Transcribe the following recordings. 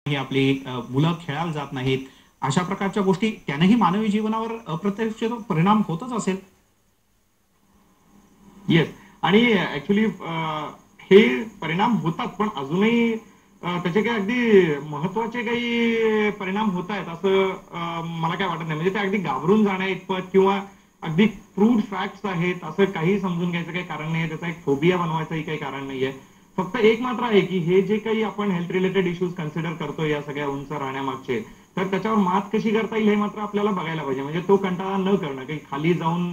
ही आपली मुलं खेळायला जात नाहीत. अशा प्रकारच्या गोष्टी त्यानेही मानवी जीवनावर अप्रत्यक्ष परिणाम होतच असेल. येस. आणि ऍक्च्युली हे परिणाम होतात, पण अजूनही त्याचे काही अगदी महत्वाचे काही परिणाम होत आहेत असं मला काय वाटत नाही. म्हणजे ते अगदी घाबरून जाण्या इतपत किंवा अगदी क्रूड फॅक्ट्स आहेत असं काही समजून घ्यायचं काही कारण नाहीये. त्याचा एक फोबिया बनवायचंही काही कारण नाहीये. फक्त एक मात्र आहे की हे जे काही आपण हेल्थ रिलेटेड इश्यूज कन्सिडर करतो या सगळ्या उंच राहण्यामागचे, तर त्याच्यावर मात कशी करता येईल हे मात्र आपल्याला बघायला पाहिजे. म्हणजे तो कंटाळा न करणं, काही खाली जाऊन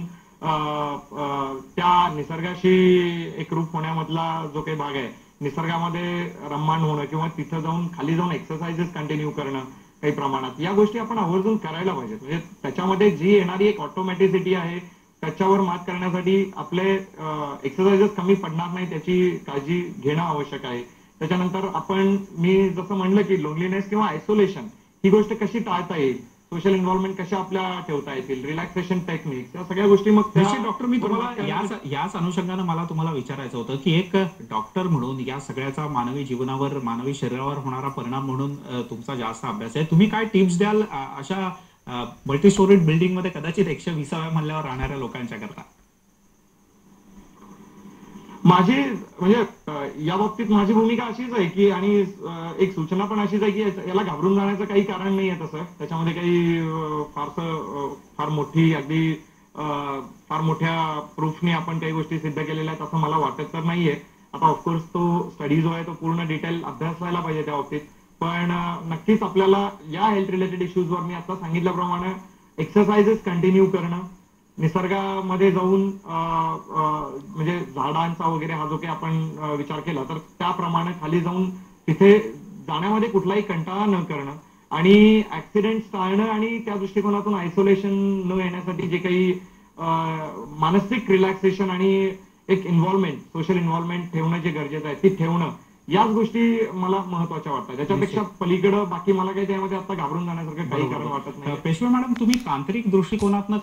त्या निसर्गाशी एकरूप होण्यामधला जो काही भाग आहे, निसर्गामध्ये रममाण होणं किंवा तिथं जाऊन खाली जाऊन एक्सरसाइजेस कंटिन्यू करणं काही प्रमाणात, या गोष्टी आपण आवर्जून करायला पाहिजेत. म्हणजे त्याच्यामध्ये जी येणारी एक ऑटोमॅटिसिटी आहे त्याच्यावर मात करण्यासाठी आपले एक्सरसाइजेस कमी पडणार नाही त्याची काळजी घेणं आवश्यक आहे. त्याच्यानंतर मी जसं म्हणलं की लोनलीनेस किंवा आयसोलेशन ही गोष्ट कशी टाळता येईल, सोशल इन्व्हॉल्वमेंट कशा आपल्या ठेवता येतील, रिलॅक्सेशन टेक्निक्स, या सगळ्या गोष्टी मग निश्चित डॉक्टर, मी तुम्हाला याच अनुषंगानं मला तुम्हाला विचारायचं होतं की एक डॉक्टर म्हणून या सगळ्याचा मानवी जीवनावर, मानवी शरीरावर होणारा परिणाम म्हणून तुमचा जास्त अभ्यास आहे. तुम्ही काय टिप्स द्याल अशा मल्टी स्टोरीड बिल्डिंग मध्ये कदाचित 120व्या मजल्यावर राहणाऱ्या लोकांच्या करता? माझी म्हणजे या बाबतीत माझी भूमिका अशीच आहे की, आणि एक सूचना पण अशीच आहे की याला घाबरून जाण्याचं काही कारण नाहीये. तसं त्याच्यामध्ये काही फार मोठी अगदी फार मोठ्या प्रूफने आपण काही गोष्टी सिद्ध केलेल्या आहेत असं मला वाटत तर नाहीये. आता ऑफकोर्स तो स्टडी जो आहे तो पूर्ण डिटेल अभ्यास व्हायला पाहिजे त्या बाबतीत. पण नक्कीच आपल्याला या हेल्थ रिलेटेड इश्यूजवर मी आता सांगितल्याप्रमाणे एक्सरसाइजेस कंटिन्यू करणं, निसर्गामध्ये जाऊन म्हणजे झाडांचा वगैरे हा जो काही आपण विचार केला तर त्याप्रमाणे खाली जाऊन तिथे जाण्यामध्ये कुठलाही कंटाळा न करणं आणि ऍक्सिडेंट टाळणं, आणि त्या दृष्टिकोनातून आयसोलेशन न येण्यासाठी जे काही मानसिक रिलॅक्सेशन आणि एक इन्व्हॉल्वमेंट, सोशल इन्व्हॉल्वमेंट ठेवणं जे गरजेचं आहे ती ठेवणं, याच गोष्टी मला महत्वाच्या वाटतात. त्याच्यापेक्षा पलीकडं बाकी मला काही त्यामध्ये आता घाबरून जाण्यासारखं काही कारण वाटत नाही. पेशवे मॅडम, तुम्ही तांत्रिक दृष्टिकोनातनं